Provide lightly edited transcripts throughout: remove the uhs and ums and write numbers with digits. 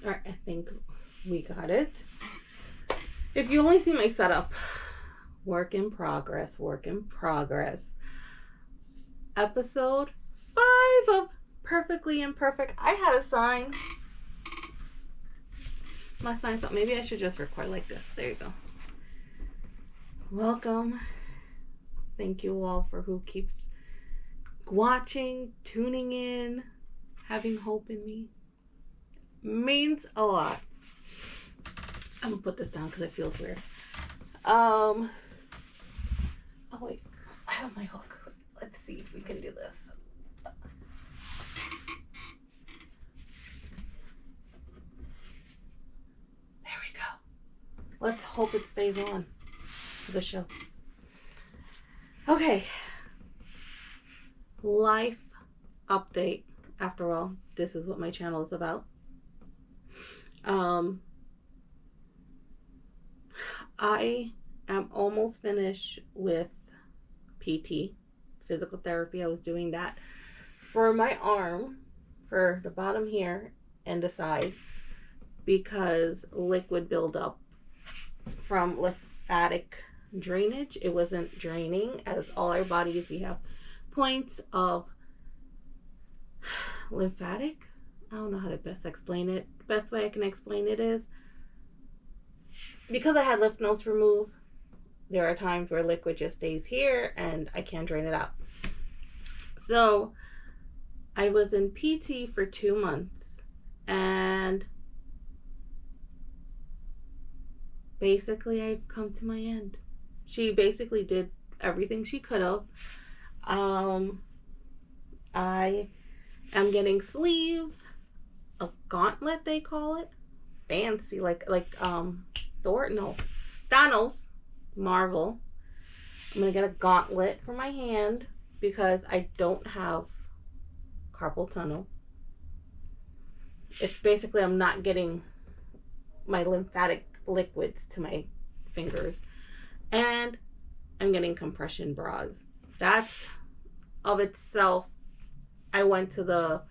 All right, I think we got it. If you only see my setup, work in progress, work in progress. Episode 5 of Perfectly Imperfect. I had a sign. My sign thought maybe I should just record like this. There you go. Welcome. Thank you all for who keeps watching, tuning in, having hope in me. Means a lot. I'm gonna put this down because it feels weird. Oh wait, I have my hook. Let's see if we can do this. There we go. Let's hope it stays on for the show. Okay. Life update. After all, this is what my channel is about. I am almost finished with PT, physical therapy. I was doing that for my arm, for the bottom here and the side, because liquid buildup from lymphatic drainage. It wasn't draining. As all our bodies, we have points of lymphatic. I don't know how to best explain it. The best way I can explain it is, because I had lymph nodes removed, there are times where liquid just stays here and I can't drain it out. So I was in PT for 2 months, and basically I've come to my end. She basically did everything she could have. I am getting sleeves, a gauntlet they call it, fancy, like Thanos, Marvel. I'm gonna get a gauntlet for my hand because I don't have carpal tunnel. It's basically I'm not getting my lymphatic liquids to my fingers, and I'm getting compression bras. That's of itself. I went to the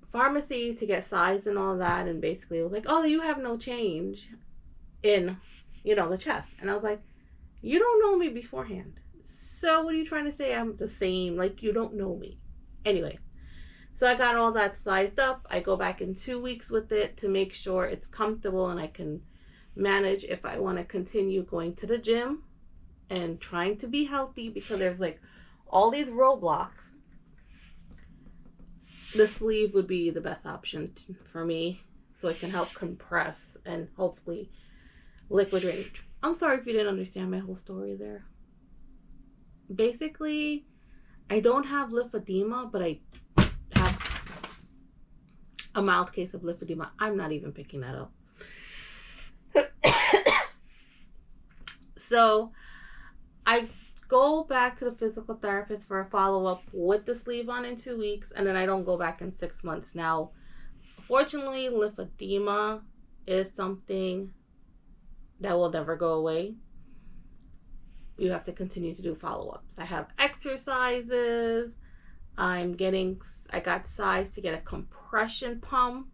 pharmacy to get size and all that, and basically it was like, oh, you have no change in, the chest. And I was like, you don't know me beforehand, so what are you trying to say? I'm the same, like, you don't know me. Anyway, so I got all that sized up. I go back in 2 weeks with it to make sure it's comfortable and I can manage if I want to continue going to the gym and trying to be healthy, because there's like all these roadblocks. The sleeve would be the best option for me, so it can help compress and hopefully liquid drainage. I'm sorry if you didn't understand my whole story there. Basically, I don't have lymphedema, but I have a mild case of lymphedema. I'm not even picking that up. So I go back to the physical therapist for a follow-up with the sleeve on in 2 weeks, and then I don't go back in 6 months. Now, fortunately, lymphedema is something that will never go away. You have to continue to do follow-ups. I have exercises. I got size to get a compression pump.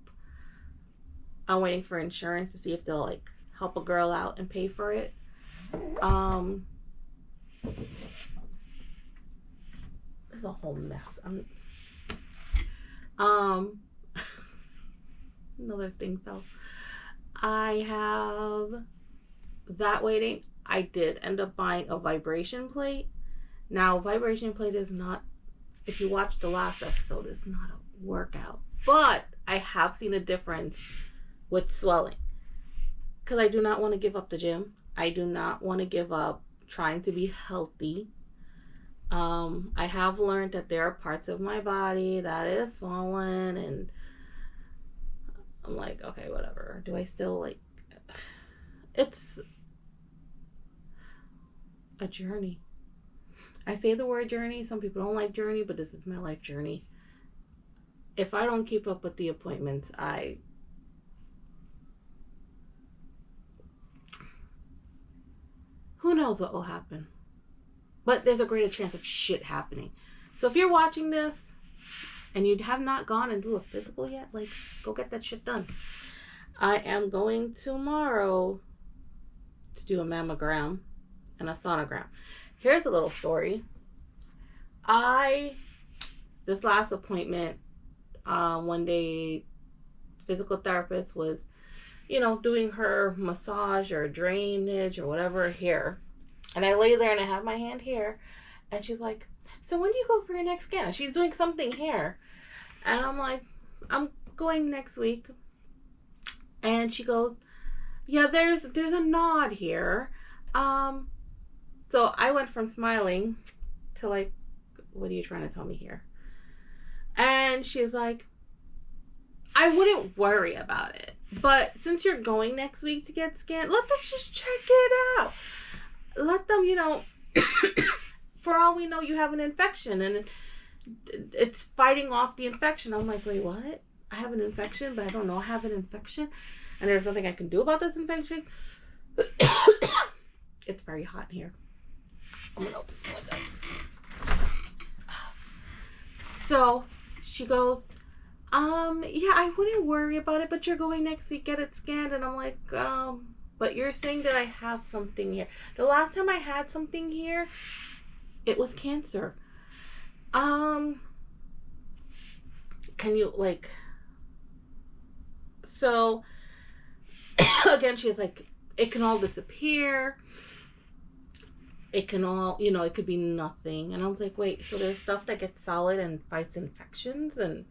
I'm waiting for insurance to see if they'll help a girl out and pay for it. It's a whole mess. Another thing fell. I have that waiting. I did end up buying a vibration plate. Now, vibration plate is not, if you watch the last episode, it's not a workout. But I have seen a difference with swelling. Because I do not want to give up the gym. I do not want to give up trying to be healthy. I have learned that there are parts of my body that is swollen, and I'm like, okay, whatever. Do I still it's a journey. I say the word journey. Some people don't like journey, but this is my life journey. If I don't keep up with the appointments, who knows what will happen. But there's a greater chance of shit happening. So if you're watching this and you have not gone and do a physical yet, like, go get that shit done. I am going tomorrow to do a mammogram and a sonogram. Here's a little story. This last appointment, one day, physical therapist was, doing her massage or drainage or whatever here. And I lay there and I have my hand here. And she's like, so when do you go for your next scan? And she's doing something here. And I'm like, I'm going next week. And she goes, yeah, there's a nod here. So I went from smiling to like, what are you trying to tell me here? And she's like, I wouldn't worry about it. But since you're going next week to get scanned, let them just check it out. Let them, for all we know, you have an infection and it's fighting off the infection. I'm like, wait, what? I have an infection, but I don't know I have an infection. And there's nothing I can do about this infection. It's very hot in here. I'm gonna open the window. So she goes, yeah, I wouldn't worry about it, but you're going next week, get it scanned. And I'm like, but you're saying that I have something here. The last time I had something here, it was cancer. Can you, like, so, again, she's like, it can all disappear. It can all, it could be nothing. And I was like, wait, so there's stuff that gets solid and fights infections? And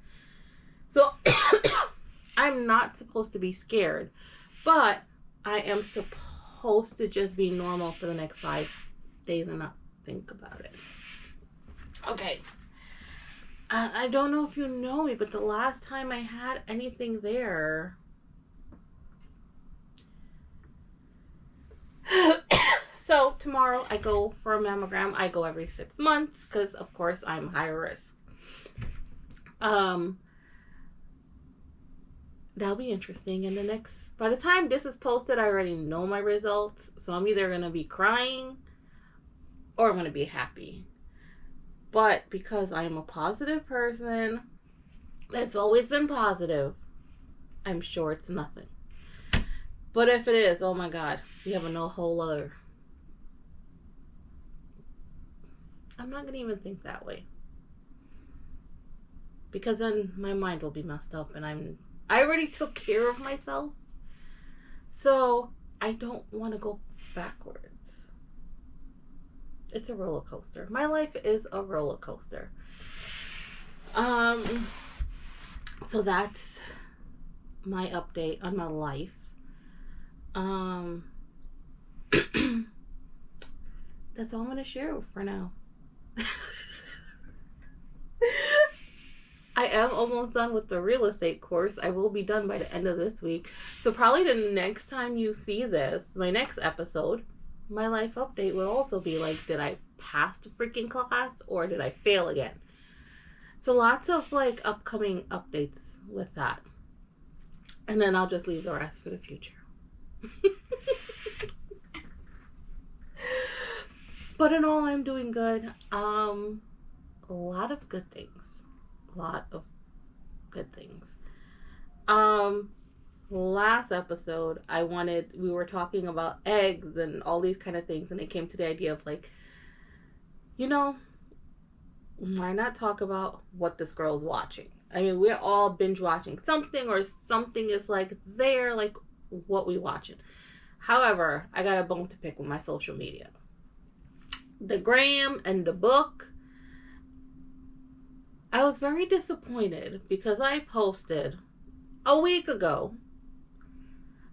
so I'm not supposed to be scared, but I am supposed to just be normal for the next 5 days and not think about it. Okay. I don't know if you know me, but the last time I had anything there, so tomorrow I go for a mammogram. I go every 6 months because, of course, I'm high risk. That'll be interesting. And by the time this is posted, I already know my results. So I'm either going to be crying or I'm going to be happy. But because I am a positive person that's always been positive, I'm sure it's nothing. But if it is, oh my God, we have a whole other... I'm not going to even think that way. Because then my mind will be messed up and I already took care of myself. So I don't want to go backwards. It's a roller coaster. My life is a roller coaster. So that's my update on my life. That's all I'm going to share for now. I am almost done with the real estate course. I will be done by the end of this week. So probably the next time you see this, my next episode, my life update will also be like, did I pass the freaking class or did I fail again? So lots of like upcoming updates with that. And then I'll just leave the rest for the future. But in all, I'm doing good. A lot of good things. Last episode we were talking about eggs and all these kind of things, and it came to the idea of like, why not talk about what this girl's watching? I mean, we're all binge watching something, or something is like there, like what we watching. However, I got a bone to pick with my social media. The gram and the book. I was very disappointed because I posted a week ago.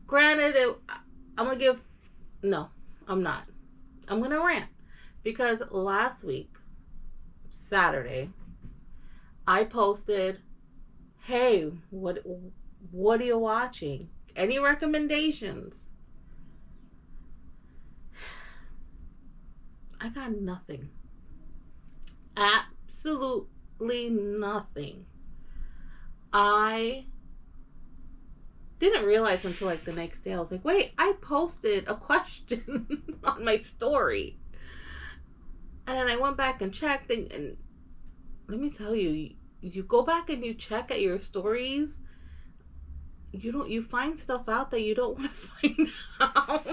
Granted, I'm not. I'm going to rant. Because last week, Saturday, I posted, hey, what are you watching? Any recommendations? I got nothing. Absolutely nothing. I didn't realize until like the next day. I was like, wait, I posted a question on my story. And then I went back and checked, and let me tell you, you go back and you check at your stories, you find stuff out that you don't want to find out.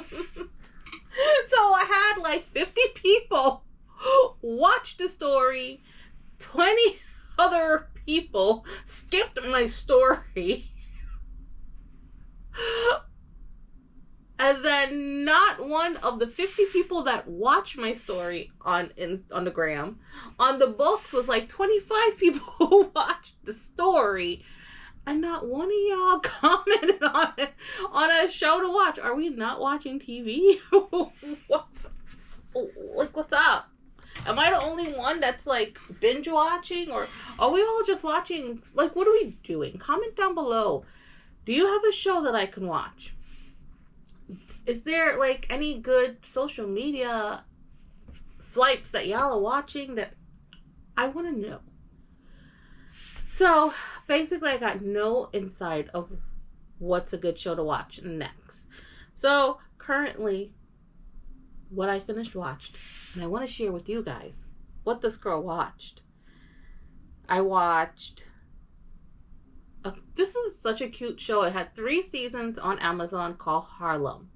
So I had like 50 people watch the story, 20 other people skipped my story. And then not one of the 50 people that watched my story on the gram, on the books was like 25 people who watched the story. And not one of y'all commented on it, on a show to watch. Are we not watching TV? What's up? Am I the only one that's like binge watching, or are we all just watching? Like, what are we doing? Comment down below. Do you have a show that I can watch? Is there like any good social media swipes that y'all are watching that I want to know? So basically, I got no insight of what's a good show to watch next. So currently, what I watched, and I want to share with you guys what this girl watched. I watched. This is such a cute show. It had 3 seasons on Amazon called Harlem.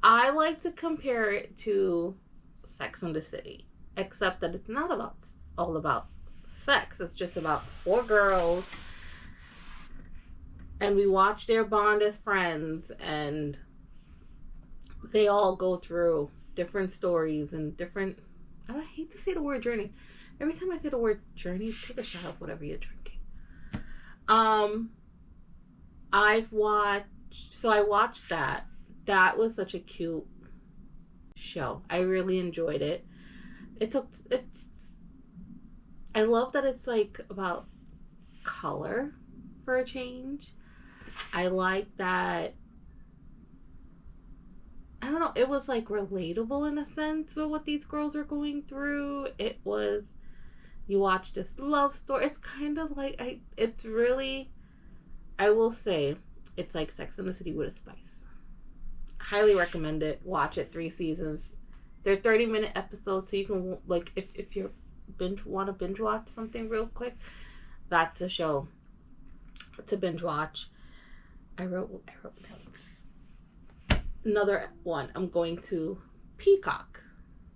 I like to compare it to Sex and the City, except that it's not all about sex. It's just about 4 girls, and we watch their bond as friends, and they all go through different stories and different, I hate to say the word journey. Every time I say the word journey, take a shot of whatever you're drinking. I watched that. That was such a cute show. I really enjoyed it. I love that it's like about color for a change. I like that, I don't know, it was like relatable in a sense with what these girls are going through. It was, you watch this love story. It's kind of like, I will say, it's like Sex and the City with a spice. Highly recommend it. Watch it. 3 seasons. They're 30-minute episodes, so you can, like, if you want to binge watch something real quick, that's a show to binge watch. I wrote notes. Another one, I'm going to Peacock.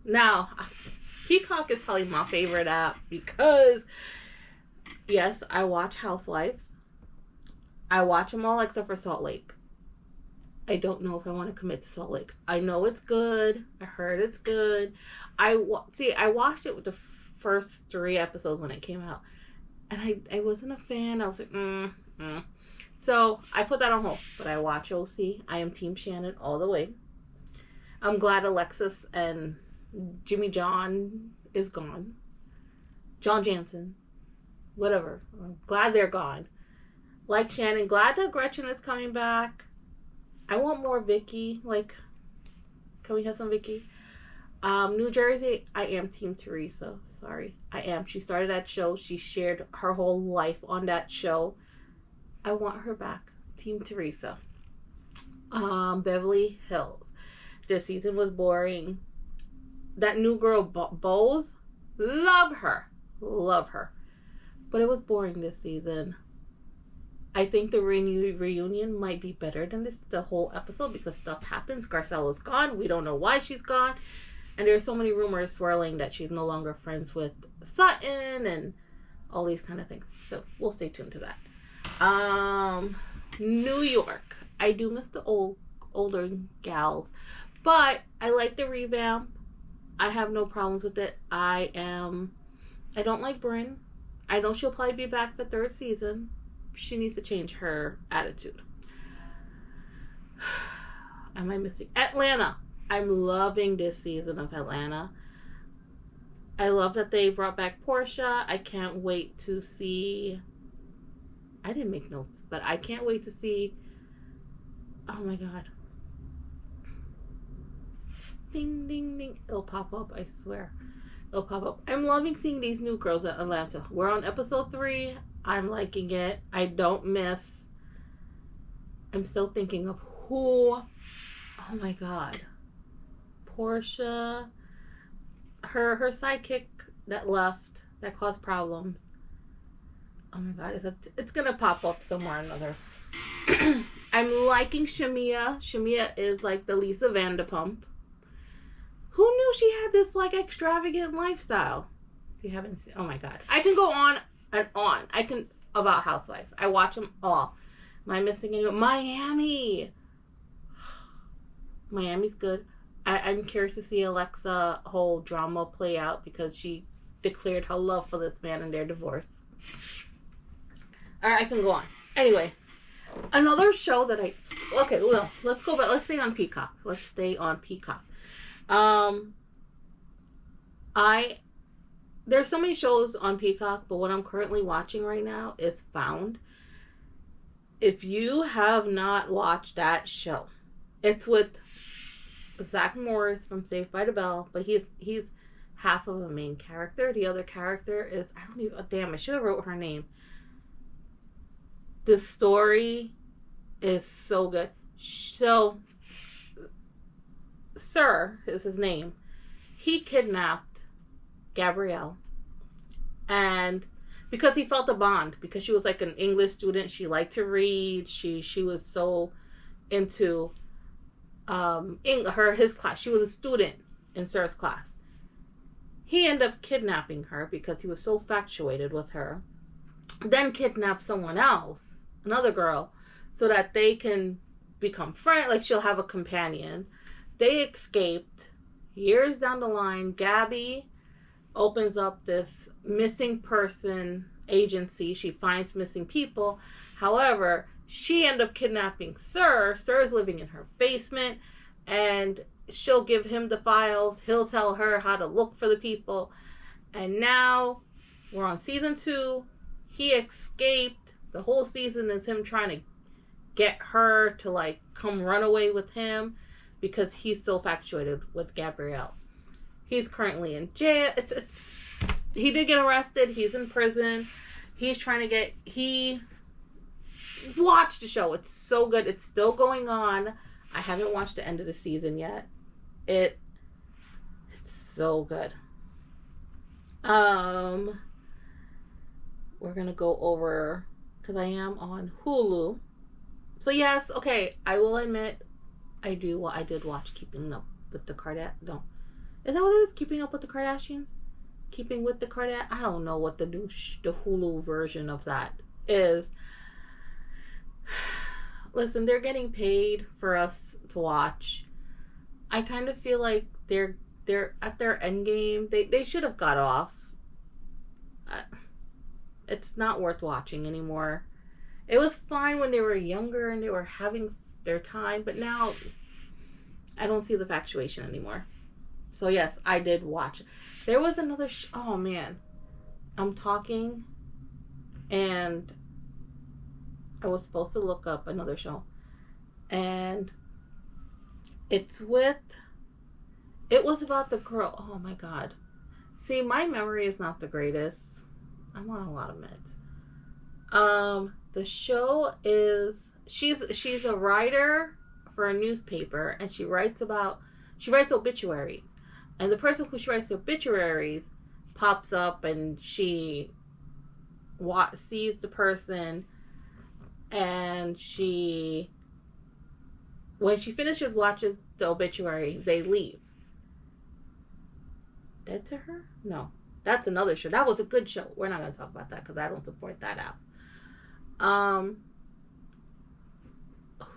Now, Peacock is probably my favorite app because, yes, I watch Housewives. I watch them all except for Salt Lake. I don't know if I want to commit to Salt Lake. I know it's good. I heard it's good. I watched it with the first 3 episodes when it came out, and I wasn't a fan. I was like, So I put that on hold. But I watch OC. I am Team Shannon all the way. I'm glad Alexis and Jimmy John is gone. John Jansen, whatever. I'm glad they're gone. Like Shannon, glad that Gretchen is coming back. I want more Vicky. Like, can we have some Vicky? New Jersey, I am Team Teresa. Sorry. I am. She started that show. She shared her whole life on that show. I want her back. Team Teresa. Beverly Hills. This season was boring. That new girl, Bose, love her. Love her. But it was boring this season. I think the reunion might be better than the whole episode, because stuff happens. Garcella's gone. We don't know why she's gone. And there's so many rumors swirling that she's no longer friends with Sutton and all these kind of things. So we'll stay tuned to that. New York. I do miss the older gals, but I like the revamp. I have no problems with it. I don't like Brynn. I know she'll probably be back for 3rd season. She needs to change her attitude. Am I missing Atlanta? I'm loving this season of Atlanta. I love that they brought back Portia. I can't wait to see. I didn't make notes, but I can't wait to see. Oh my god. Ding, ding, ding. It'll pop up, I swear. It'll pop up. I'm loving seeing these new girls at Atlanta. We're on episode 3. I'm liking it. I don't miss. I'm still thinking of who. Oh my god. Portia. Her sidekick that left, that caused problems. Oh my god, it's gonna pop up somewhere or another. I'm liking Shamia. Shamia is like the Lisa Vanderpump. Who knew she had this like extravagant lifestyle? If you haven't seen, oh my god, I can go on and on. I can about Housewives. I watch them all. Am I missing anyone? Miami. Miami's good. I'm curious to see Alexa whole drama play out because she declared her love for this man in their divorce. All right, I can go on. Anyway, another show that okay, well, let's go back. Let's stay on Peacock. Let's stay on Peacock. There's so many shows on Peacock, but what I'm currently watching right now is Found. If you have not watched that show, it's with Zach Morris from Saved by the Bell, but he's half of a main character. The other character is, I don't even, damn, I should have wrote her name. The story is so good. So, Sir is his name. He kidnapped Gabrielle, and because he felt a bond, because she was like an English student, she liked to read, she was so into his class. She was a student in Sir's class. He ended up kidnapping her because he was so infatuated with her. Then kidnapped someone else, another girl, so that they can become friends. Like she'll have a companion. They escaped. Years down the line, Gabby opens up this missing person agency. She finds missing people. However, she ended up kidnapping Sir. Sir is living in her basement, and she'll give him the files. He'll tell her how to look for the people. And now we're on season 2. He escaped. The whole season is him trying to get her to like come run away with him because he's so infatuated with Gabrielle. He's currently in jail. He did get arrested. He's in prison. He's trying to get... Watch the show. It's so good. It's still going on. I haven't watched the end of the season yet. It's so good. We're gonna go over, because I am on Hulu. So yes, okay, I will admit I did watch Keeping Up with the Kardashians. No. Is that what it is? Keeping Up with the Kardashians? Keeping with the Kardashians? I don't know what the Hulu version of that is. Listen, they're getting paid for us to watch. I kind of feel like they're at their end game. They should have got off. It's not worth watching anymore. It was fine when they were younger and they were having their time, but now I don't see the infatuation anymore. So yes, I did watch it. There was another oh man. I'm talking and I was supposed to look up another show. And it was about the girl. Oh my god. See, my memory is not the greatest. I'm on a lot of meds. The show is she's a writer for a newspaper, and she writes obituaries. And the person who she writes obituaries pops up, and she sees the person, and when she finishes watches the obituary, they leave. Dead to Her? No. That's another show. That was a good show. We're not going to talk about that because I don't support that out.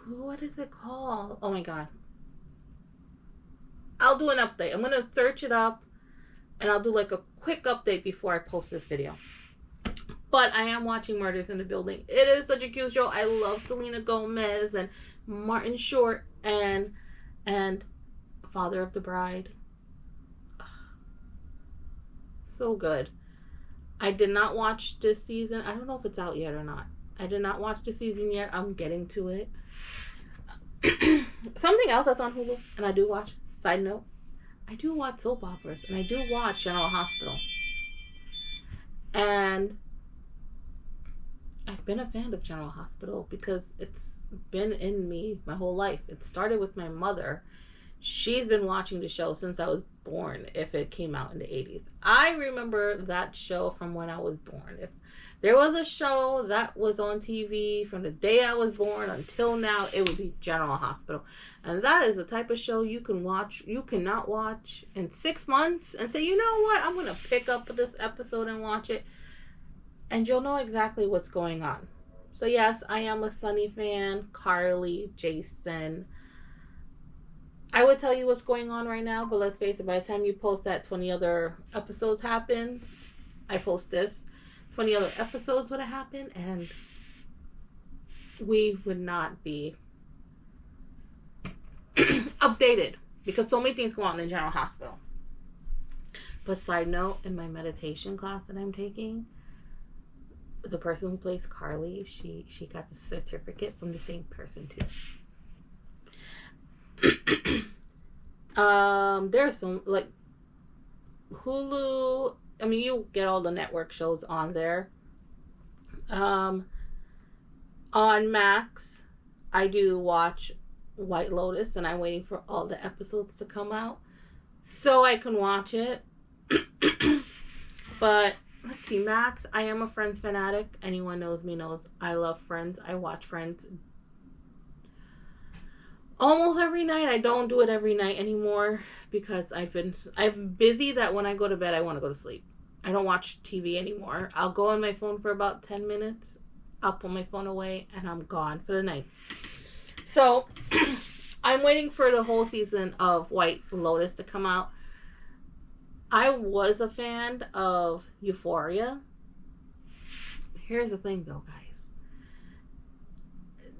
What is it called? Oh my god. I'll do an update. I'm going to search it up and I'll do like a quick update before I post this video. But I am watching Murders in the Building. It is such a cute show. I love Selena Gomez and Martin Short and Father of the Bride. So good. I did not watch this season. I don't know if it's out yet or not. I did not watch the season yet. I'm getting to it. Something else that's on Hulu and I do watch, side note, I do watch soap operas and I do watch General Hospital. And I've been a fan of General Hospital because it's been in me my whole life. It started with my mother. She's been watching the show since I was born, if it came out in the 80s. I remember that show from when I was born. If there was a show that was on TV from the day I was born until now, it would be General Hospital. And that is the type of show you can watch, you cannot watch in 6 months and say, you know what, I'm going to pick up this episode and watch it. And you'll know exactly what's going on. So yes, I am a Sunny fan. Carly, Jason. I would tell you what's going on right now, but let's face it, by the time you post that, 20 other episodes happen. I post this, 20 other episodes would have happened, and we would not be updated because so many things go on in General Hospital. But side note, in my meditation class that I'm taking, the person who plays Carly, she got the certificate from the same person too. There's some, like, Hulu. I mean, you get all the network shows on there. On Max, I do watch White Lotus, and I'm waiting for all the episodes to come out so I can watch it. But let's see, Max, I am a Friends fanatic. Anyone knows me knows I love Friends. I watch Friends almost every night. I don't do it every night anymore because I'm busy that when I go to bed, I want to go to sleep. I don't watch TV anymore. I'll go on my phone for about 10 minutes. I'll put my phone away and I'm gone for the night. So I'm waiting for the whole season of White Lotus to come out. I was a fan of Euphoria. Here's the thing though, guys.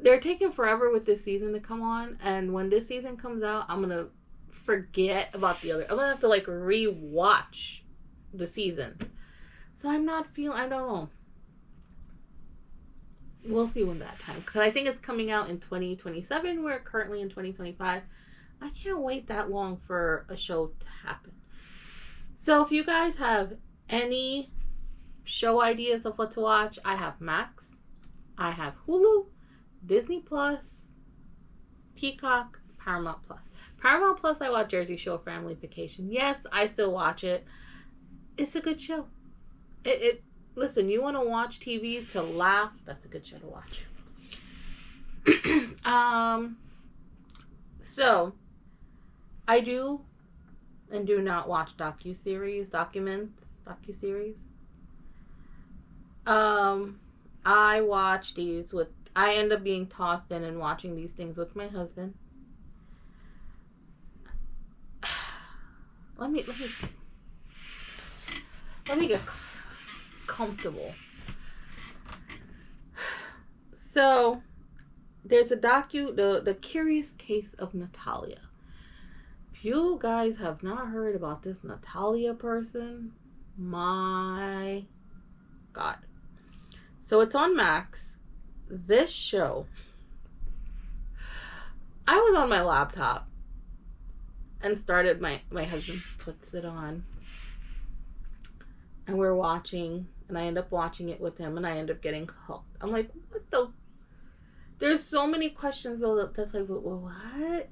They're taking forever with this season to come on, and when this season comes out, I'm gonna forget about the other. I'm gonna have to like re-watch the season. So I don't know. We'll see when that time, because I think it's coming out in 2027. We're currently in 2025. I can't wait that long for a show to happen. So if you guys have any show ideas of what to watch, I have Max, I have Hulu, Disney Plus, Peacock, Paramount Plus. Paramount Plus, I watch Jersey Shore Family Vacation. Yes, I still watch it. It's a good show. Listen, you want to watch TV to laugh, that's a good show to watch. I do and do not watch docuseries. I watch these I end up being tossed in and watching these things with my husband. Let me get comfortable. So there's a the Curious Case of Natalia. If you guys have not heard about this Natalia person, my God. So it's on Max. This show, I was on my laptop and started, my husband puts it on and we're watching, and I end up watching it with him and I end up getting hooked. I'm like, there's so many questions that's like, what?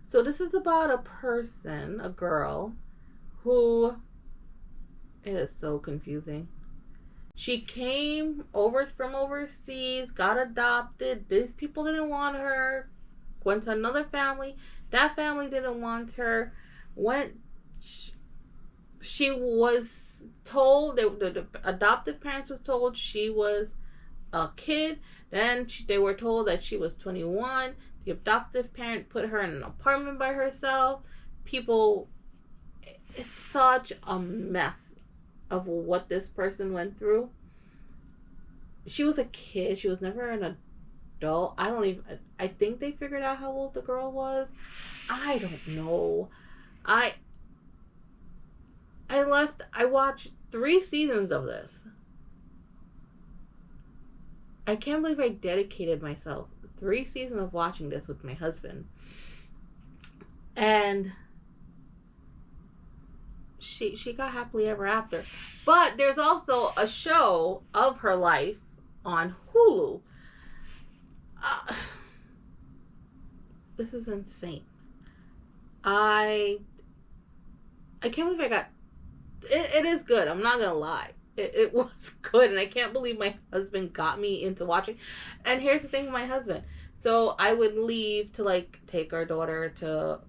So this is about a person, a girl, who, it is so confusing. She came over from overseas, got adopted. These people didn't want her. Went to another family. That family didn't want her. She was told, the adoptive parents was told she was a kid. Then they were told that she was 21. The adoptive parent put her in an apartment by herself. It's such a mess of what this person went through. She was a kid. She was never an adult. I think they figured out how old the girl was. I don't know. I watched 3 seasons of this. I can't believe I dedicated myself 3 seasons of watching this with my husband. And she got happily ever after. But there's also a show of her life on Hulu. This is insane. I can't believe I got it is good. I'm not gonna lie. It was good, and I can't believe my husband got me into watching. And here's the thing with my husband. So I would leave to like take our daughter to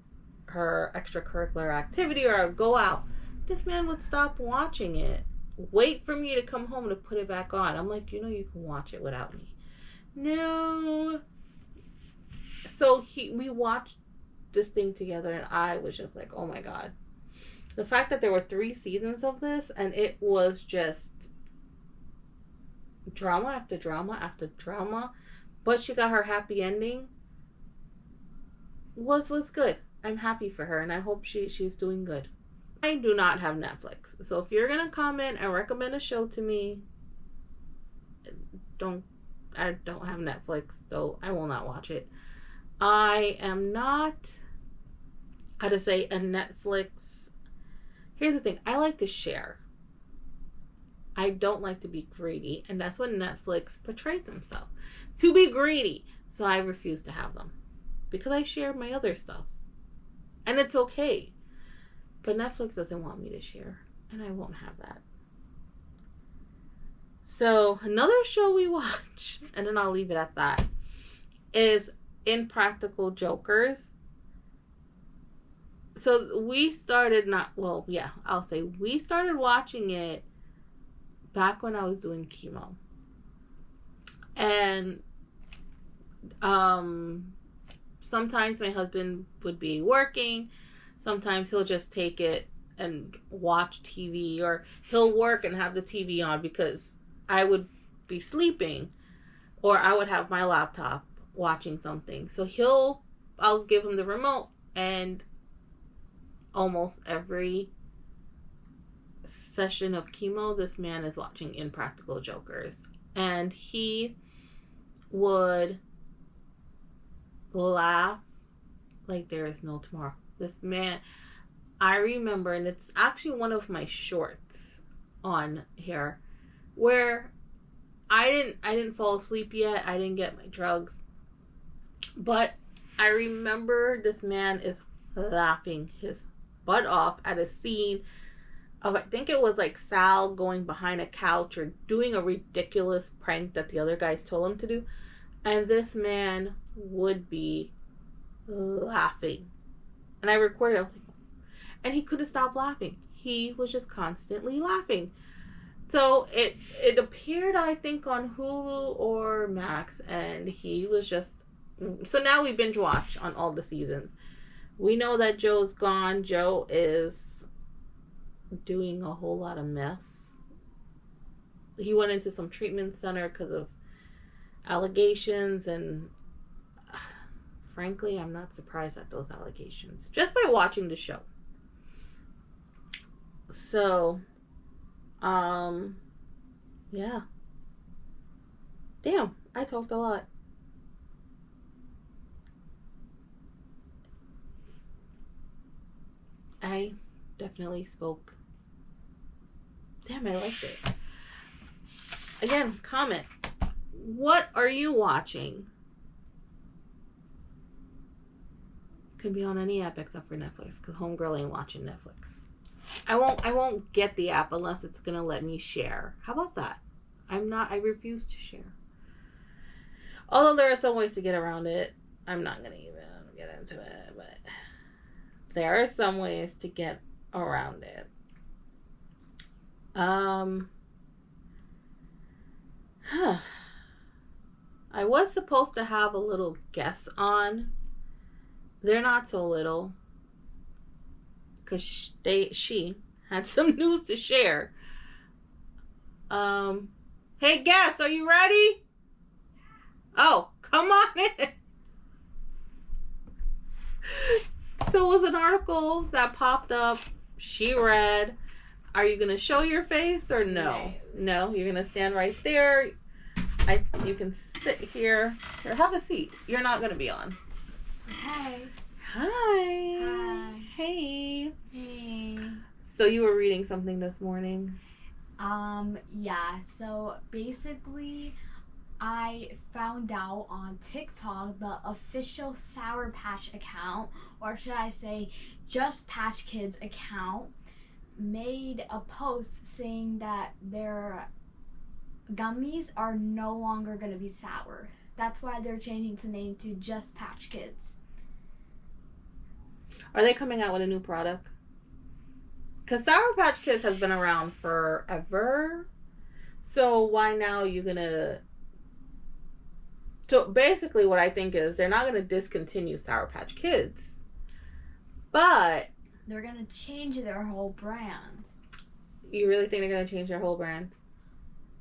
her extracurricular activity, or I would go out. This man would stop watching it, wait for me to come home to put it back on. I'm like, you can watch it without me. No. So we watched this thing together, and I was just like, oh my God. The fact that there were 3 seasons of this, and it was just drama after drama after drama, but she got her happy ending, was good. I'm happy for her, and I hope she's doing good. I do not have Netflix, so if you're gonna comment and recommend a show to me, I don't have Netflix, so I will not watch it. I am not, how to say, a Netflix. Here's the thing, I like to share. I don't like to be greedy, and that's what Netflix portrays themselves, to be greedy. So I refuse to have them because I share my other stuff, and it's okay. But Netflix doesn't want me to share, and I won't have that. So another show we watch, and then I'll leave it at that, is Impractical Jokers. So we started we started watching it back when I was doing chemo. And sometimes my husband would be working. Sometimes he'll just take it and watch TV, or he'll work and have the TV on because I would be sleeping, or I would have my laptop watching something. So I'll give him the remote, and almost every session of chemo, this man is watching Impractical Jokers. And he would laugh like there is no tomorrow. This man, I remember, and it's actually one of my shorts on here, where I didn't fall asleep yet. I didn't get my drugs. But I remember this man is laughing his butt off at a scene of, I think it was like Sal going behind a couch or doing a ridiculous prank that the other guys told him to do. And this man would be laughing. And I recorded it. I was like, and he couldn't stop laughing. He was just constantly laughing. So it appeared, I think, on Hulu or Max, and he was just... So now we binge watch on all the seasons. We know that Joe's gone. Joe is doing a whole lot of mess. He went into some treatment center because of allegations, and frankly, I'm not surprised at those allegations just by watching the show. So, yeah. Damn, I talked a lot. I definitely spoke. Damn, I liked it. Again, comment. What are you watching? Could be on any app except for Netflix, because homegirl ain't watching Netflix. I won't get the app unless it's gonna let me share. How about that? I refuse to share. Although there are some ways to get around it. I'm not gonna even get into it, but there are some ways to get around it. I was supposed to have a little guest on. They're not so little, because she had some news to share. Hey guest, are you ready? Oh, come on in. So it was an article that popped up. She read. Are you gonna show your face or no? No, you're gonna stand right there. You can sit here. Here, have a seat. You're not gonna be on. Hi. Hi. Hi. Hey. Hey. So you were reading something this morning? Yeah. So basically, I found out on TikTok the official Sour Patch account, or should I say Just Patch Kids account, made a post saying that their gummies are no longer going to be sour. That's why they're changing the name to Just Patch Kids. Are they coming out with a new product? Because Sour Patch Kids has been around forever. So why now are you going to... So basically what I think is they're not going to discontinue Sour Patch Kids. But... They're going to change their whole brand. You really think they're going to change their whole brand?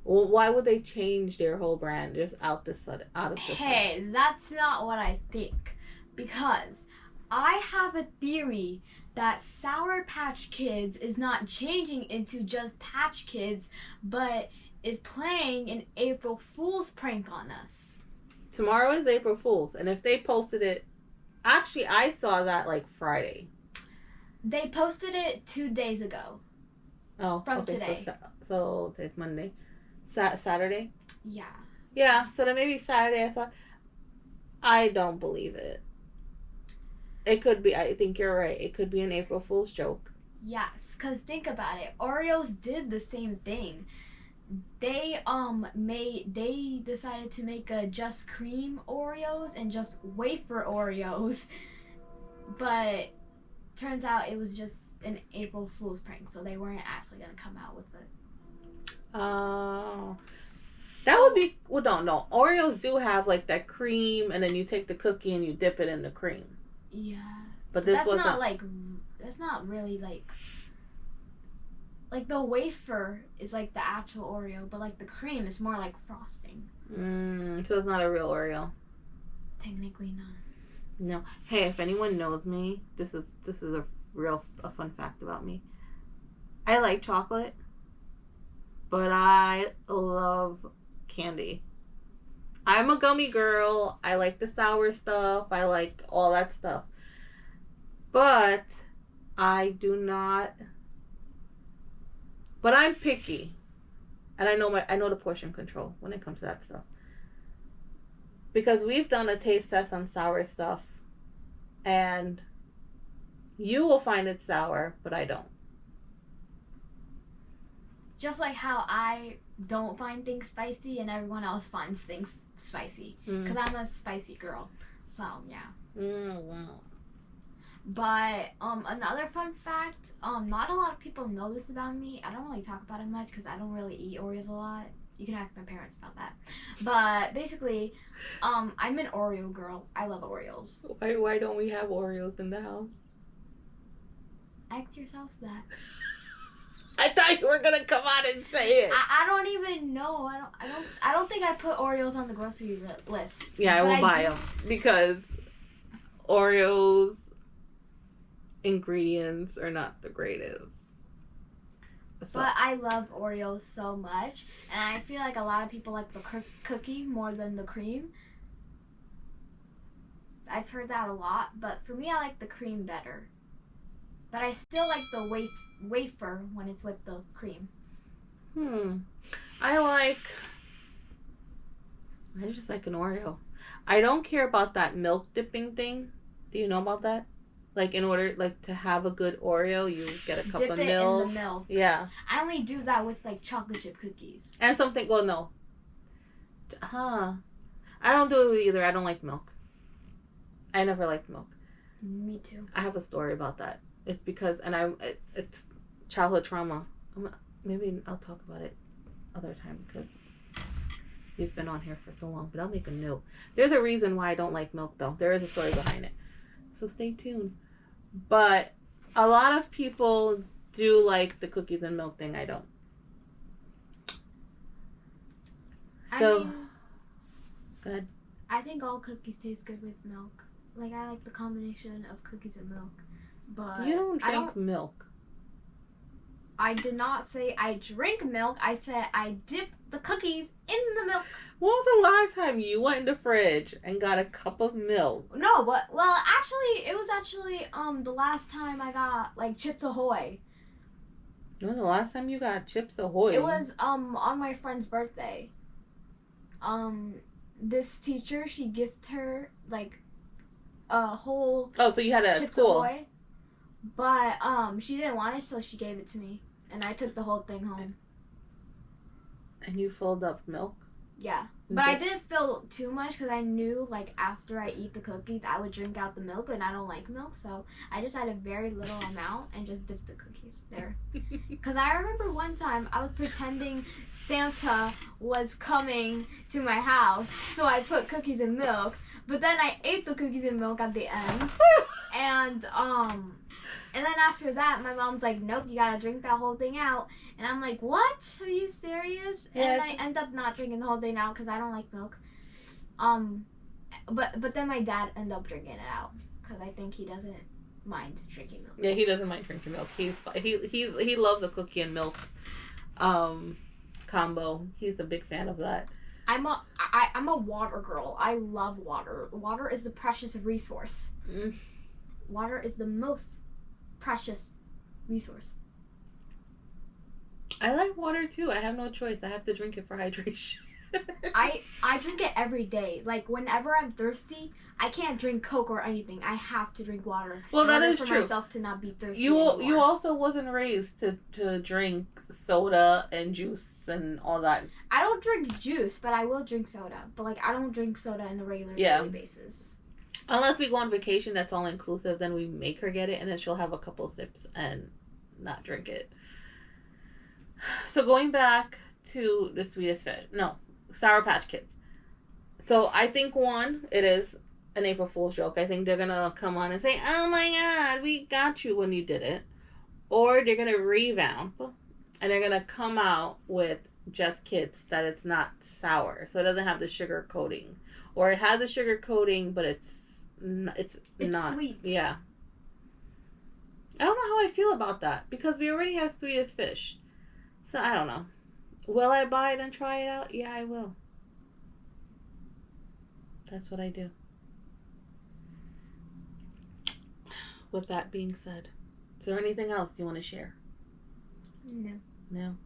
Well, why would they change their whole brand just out of the sudden? Hey, that's not what I think. Because I have a theory that Sour Patch Kids is not changing into Just Patch Kids, but is playing an April Fool's prank on us. Tomorrow is April Fool's, and if they posted it... Actually, I saw that like Friday. They posted it 2 days ago. Oh, from okay, today. So today's Monday. Saturday? Yeah. Yeah, so then maybe Saturday I saw... I don't believe it. It could be, I think you're right. It could be an April Fool's joke. Yes, because think about it. Oreos did the same thing. They decided to make a Just Cream Oreos and Just Wafer Oreos. But turns out it was just an April Fool's prank, so they weren't actually going to come out with it. Oh. That would be... Well, no. Oreos do have like that cream, and then you take the cookie and you dip it in the cream. Yeah. But this that's wasn't... not like... That's not really like... Like the wafer is like the actual Oreo, but like the cream is more like frosting. So it's not a real Oreo. Technically not. No. Hey, if anyone knows me, this is a fun fact about me. I like chocolate, but I love candy. I'm a gummy girl. I like the sour stuff. I like all that stuff. But I do not... But I'm picky. And I know the portion control when it comes to that stuff. Because we've done a taste test on sour stuff. And you will find it sour, but I don't. Just like how I don't find things spicy and everyone else finds things spicy. Because I'm a spicy girl. So, yeah. Wow. But another fun fact, not a lot of people know this about me. I don't really talk about it much because I don't really eat Oreos a lot. You can ask my parents about that. But basically, I'm an Oreo girl. I love Oreos. Why don't we have Oreos in the house? Ask yourself that. I thought you were gonna come out and say it. I don't even know. I don't think I put Oreos on the grocery list. Yeah, I will buy them because Oreos ingredients are not the greatest. So. But I love Oreos so much, and I feel like a lot of people like the cookie more than the cream. I've heard that a lot, but for me, I like the cream better. But I still like the wafer when it's with the cream. I just like an Oreo. I don't care about that milk dipping thing. Do you know about that? Like, in order, like, to have a good Oreo, you get a cup of milk. Dip it in the milk. Yeah. I only do that with, like, chocolate chip cookies. And something, well, no. I don't do it either. I don't like milk. I never liked milk. Me too. I have a story about that. It's because, it's childhood trauma. Maybe I'll talk about it other time because you've been on here for so long, but I'll make a note. There's a reason why I don't like milk, though. There is a story behind it. So stay tuned. But a lot of people do like the cookies and milk thing. I don't. So, I mean, go ahead. I think all cookies taste good with milk. Like, I like the combination of cookies and milk. But You don't drink milk. I did not say I drink milk. I said I dip the cookies in the milk. When was the last time you went in the fridge and got a cup of milk? No, but, well, actually, it was actually, the last time I got, like, Chips Ahoy. When was the last time you got Chips Ahoy? It was, on my friend's birthday. this teacher, she gifted her like a whole Oh, so you had it at Chips school. Ahoy, but she didn't want it, so she gave it to me, and I took the whole thing home. And you filled up milk? Yeah, but I didn't fill too much because I knew like after I eat the cookies, I would drink out the milk, and I don't like milk, so I just had a very little amount and just dipped the cookies there. Because I remember one time I was pretending Santa was coming to my house, so I put cookies and milk, but then I ate the cookies and milk at the end, and then after that, my mom's like, nope, you gotta drink that whole thing out. And I'm like, what? Are you serious? Yeah. And I end up not drinking the whole thing out because I don't like milk. But then my dad ended up drinking it out because I think he doesn't mind drinking milk. Yeah, he doesn't mind drinking milk. He loves a cookie and milk combo. He's a big fan of that. I'm a water girl. I love water. Water is the precious resource. Water is the most precious resource. I like water too. I have no choice. I have to drink it for hydration. I drink it every day. Like whenever I'm thirsty, I can't drink Coke or anything. I have to drink water. Well, that is for true. myself to not be thirsty You anymore. also wasn't raised to drink soda and juice and all that. I don't drink juice, but I will drink soda. But like I don't drink soda on a regular daily basis. Unless we go on vacation, that's all inclusive. Then we make her get it, and then she'll have a couple sips and not drink it. So going back to the Swedish Fish, Sour Patch Kids. So I think it is an April Fool's joke. I think they're gonna come on and say, "Oh my God, we got you when you did it," or they're gonna revamp and they're gonna come out with just kids that it's not sour, so it doesn't have the sugar coating, or it has a sugar coating, but it's not sweet. Yeah. I don't know how I feel about that because we already have Swedish Fish. So I don't know. Will I buy it and try it out? Yeah, I will. That's what I do. With that being said, is there anything else you want to share? No.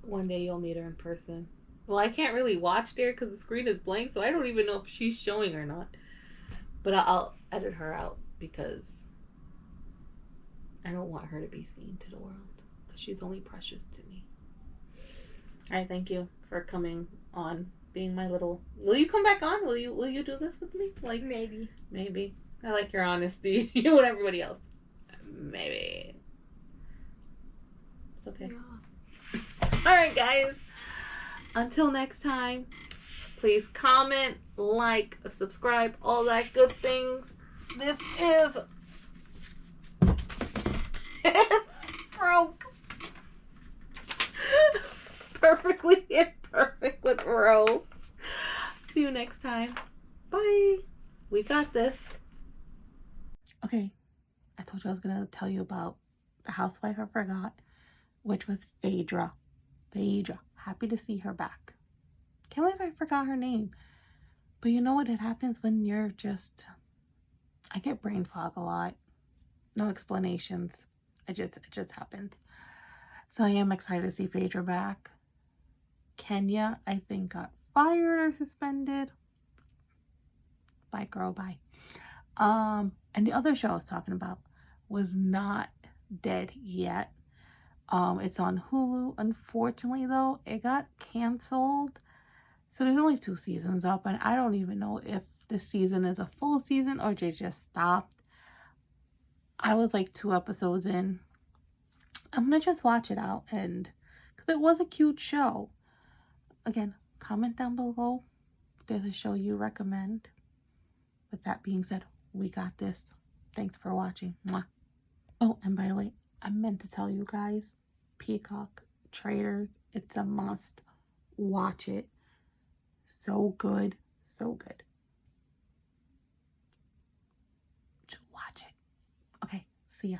One day you'll meet her in person. Well, I can't really watch there because the screen is blank, so I don't even know if she's showing or not. But I'll edit her out because I don't want her to be seen to the world. Because she's only precious to me. All right, thank you for coming on, being my little... Will you come back on? Will you do this with me? Like Maybe. I like your honesty. You and everybody else. Maybe. It's okay. Yeah. All right, guys. Until next time, please comment, like, subscribe, all that good things. This is broke. Perfectly imperfect with Rose. See you next time. Bye. We got this. Okay, I told you I was going to tell you about the housewife I forgot, which was Phaedra. Happy to see her back. Can't believe I forgot her name. But you know what? It happens when you're just... I get brain fog a lot. No explanations. It just happens. So I am excited to see Phaedra back. Kenya, I think, got fired or suspended. Bye, girl, bye. And the other show I was talking about was not dead yet. It's on Hulu. Unfortunately, though, it got canceled. So there's only 2 seasons up, and I don't even know if this season is a full season or they just stopped. I was like 2 episodes in. I'm gonna just watch it out, and because it was a cute show. Again, comment down below if there's a show you recommend. With that being said, we got this. Thanks for watching. Mwah. Oh, and by the way, I meant to tell you guys, Peacock Traders, it's a must. Watch it. So good. So good. Just watch it. Okay, see ya.